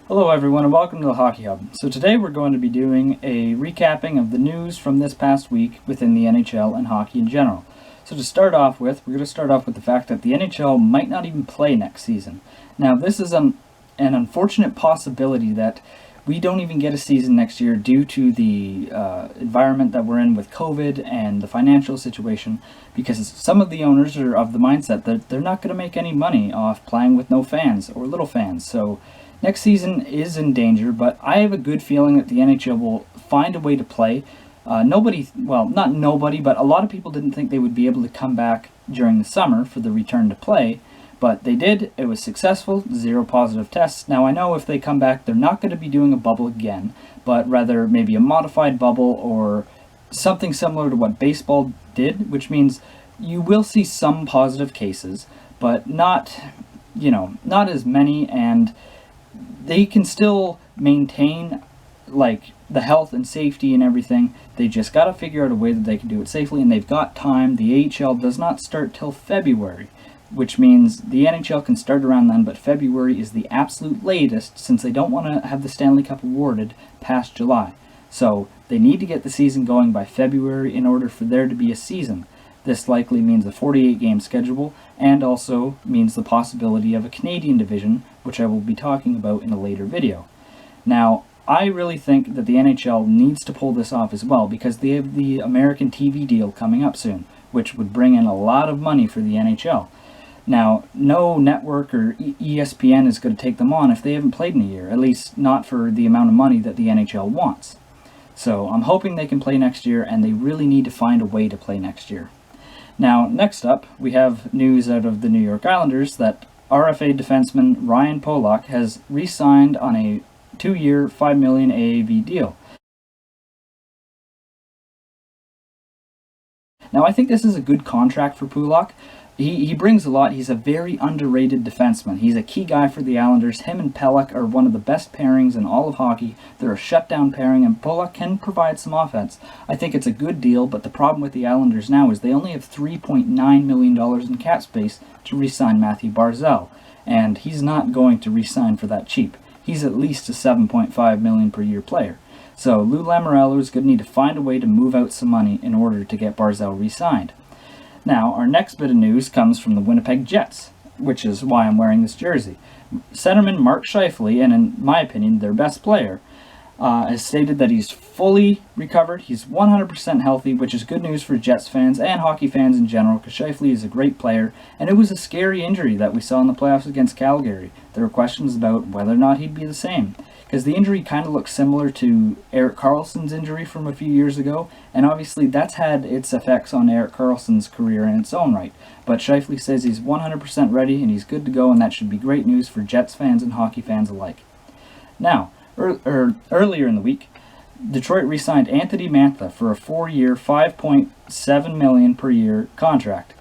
Hello everyone and welcome to the Hockey Hub. So today we're going to be doing a recapping of the news from this past week within the NHL and hockey in general. So to start off with, we're going to start off with the fact that the NHL might not even play next season. Now this is an unfortunate possibility that we don't even get a season next year due to the environment that we're in with COVID and the financial situation, because some of the owners are of the mindset that they're not going to make any money off playing with no fans or little fans. So next season is in danger, but I have a good feeling that the NHL will find a way to play. Not nobody, but a lot of people didn't think they would be able to come back during the summer for the return to play, but they did. It was successful, 0 positive tests. Now I know if they come back, they're not going to be doing a bubble again, but rather maybe a modified bubble or something similar to what baseball did, which means you will see some positive cases, but not as many, and they can still maintain the health and safety and everything. They just got to figure out a way that they can do it safely, and they've got time. The AHL does not start till February, which means the NHL can start around then, but February is the absolute latest since they don't want to have the Stanley Cup awarded past July. So they need to get the season going by February in order for there to be a season. This likely means a 48-game schedule, and also means the possibility of a Canadian division, which I will be talking about in a later video. Now, I really think that the NHL needs to pull this off as well, because they have the American TV deal coming up soon, which would bring in a lot of money for the NHL. Now, no network or ESPN is going to take them on if they haven't played in a year, at least not for the amount of money that the NHL wants. So I'm hoping they can play next year, and they really need to find a way to play next year. Now, next up, we have news out of the New York Islanders that RFA defenseman Ryan Pulock has re-signed on a 2-year, $5 million AAV deal. Now, I think this is a good contract for Pulock. He brings a lot. He's a very underrated defenseman. He's a key guy for the Islanders. Him and Pulock are one of the best pairings in all of hockey. They're a shutdown pairing, and Pulock can provide some offense. I think it's a good deal, but the problem with the Islanders now is they only have $3.9 million in cap space to re-sign Matthew Barzal, and he's not going to re-sign for that cheap. He's at least a $7.5 million per year player. So Lou Lamoriello is going to need to find a way to move out some money in order to get Barzal re-signed. Now, our next bit of news comes from the Winnipeg Jets, which is why I'm wearing this jersey. Centerman Mark Scheifele, and in my opinion, their best player, has stated that he's fully recovered. He's 100% healthy, which is good news for Jets fans and hockey fans in general, because Scheifele is a great player, and it was a scary injury that we saw in the playoffs against Calgary. There were questions about whether or not he'd be the same, because the injury kind of looks similar to Erik Karlsson's injury from a few years ago, and obviously that's had its effects on Erik Karlsson's career in its own right. But Scheifele says he's 100% ready and he's good to go, and that should be great news for Jets fans and hockey fans alike. Now, earlier in the week, Detroit re-signed Anthony Mantha for a 4-year, $5.7 million per year contract.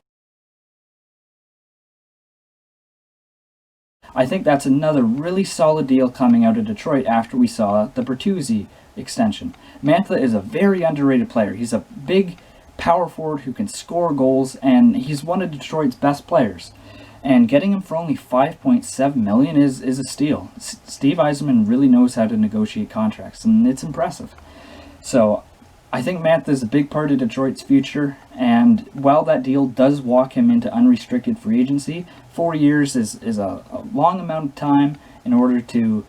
I think that's another really solid deal coming out of Detroit after we saw the Bertuzzi extension. Mantha is a very underrated player. He's a big power forward who can score goals, and he's one of Detroit's best players. And getting him for only $5.7 million is a steal. Steve Yzerman really knows how to negotiate contracts, and it's impressive. So I think Mantha is a big part of Detroit's future, and while that deal does walk him into unrestricted free agency, 4 years is a long amount of time in order to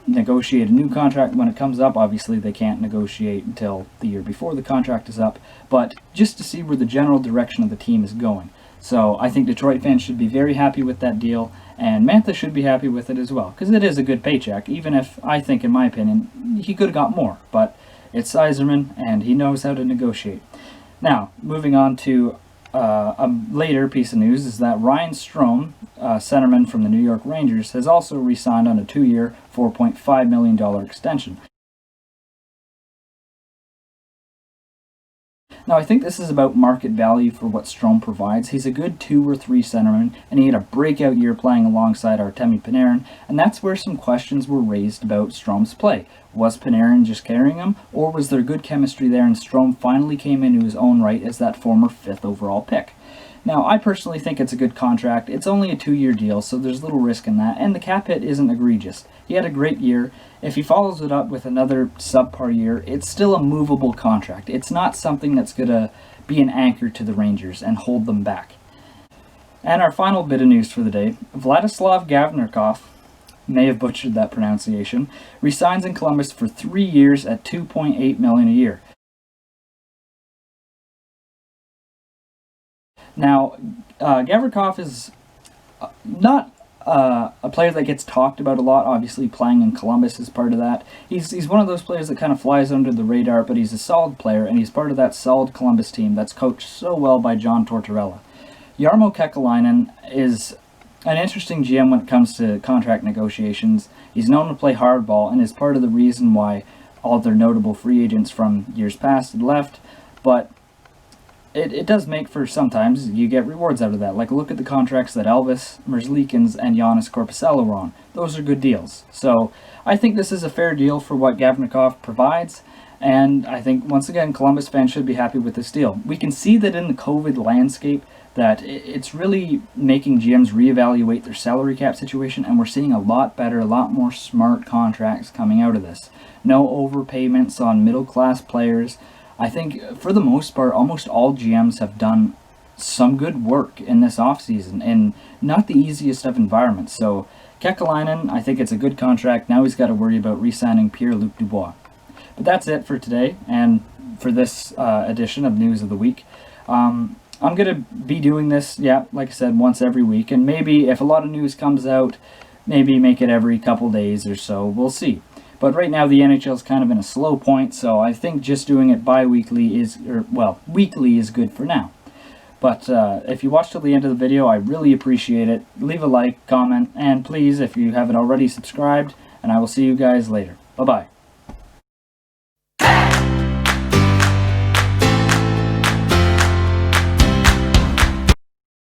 negotiate a new contract when it comes up. Obviously, they can't negotiate until the year before the contract is up, but just to see where the general direction of the team is going. So I think Detroit fans should be very happy with that deal, and Mantha should be happy with it as well, because it is a good paycheck, even if I think, in my opinion, he could have got more. But it's Yzerman, and he knows how to negotiate. Now, moving on to a later piece of news is that Ryan Strome, centerman from the New York Rangers, has also re-signed on a 2-year, $4.5 million extension. Now, I think this is about market value for what Strome provides. He's a good 2 or 3 centerman, and he had a breakout year playing alongside Artemi Panarin, and that's where some questions were raised about Strome's play. Was Panarin just carrying him, or was there good chemistry there and Strome finally came into his own right as that former 5th overall pick? Now, I personally think it's a good contract. It's only a 2-year deal, so there's little risk in that, and the cap hit isn't egregious. He had a great year. If he follows it up with another subpar year, it's still a movable contract. It's not something that's going to be an anchor to the Rangers and hold them back. And our final bit of news for the day, Vladislav Gavrikov, may have butchered that pronunciation, resigns in Columbus for 3 years at $2.8 million a year. Now, Gavrikov is not a player that gets talked about a lot. Obviously, playing in Columbus is part of that. He's one of those players that kind of flies under the radar, but he's a solid player, and he's part of that solid Columbus team that's coached so well by John Tortorella. Jarmo Kekalainen is an interesting GM when it comes to contract negotiations. He's known to play hardball and is part of the reason why all their notable free agents from years past had left, but it does make for sometimes you get rewards out of that. Like, look at the contracts that Elvis Merzlikins and Giannis Korpisalo were on. Those are good deals. So I think this is a fair deal for what Gavrikov provides, and I think, once again, Columbus fans should be happy with this deal. We can see that in the COVID landscape that it's really making GMs reevaluate their salary cap situation, and we're seeing a lot better, a lot more smart contracts coming out of this. No overpayments on middle-class players. I think, for the most part, almost all GMs have done some good work in this offseason, and not the easiest of environments. So, Kekalainen, I think it's a good contract. Now he's got to worry about re-signing Pierre-Luc Dubois. But that's it for today, and for this edition of News of the Week. I'm going to be doing this, like I said, once every week, and maybe if a lot of news comes out, maybe make it every couple days or so. We'll see. But right now the NHL is kind of in a slow point, so I think just doing it bi-weekly weekly is good for now. But if you watched till the end of the video, I really appreciate it. Leave a like, comment, and please, if you haven't already, subscribed, and I will see you guys later. Bye-bye.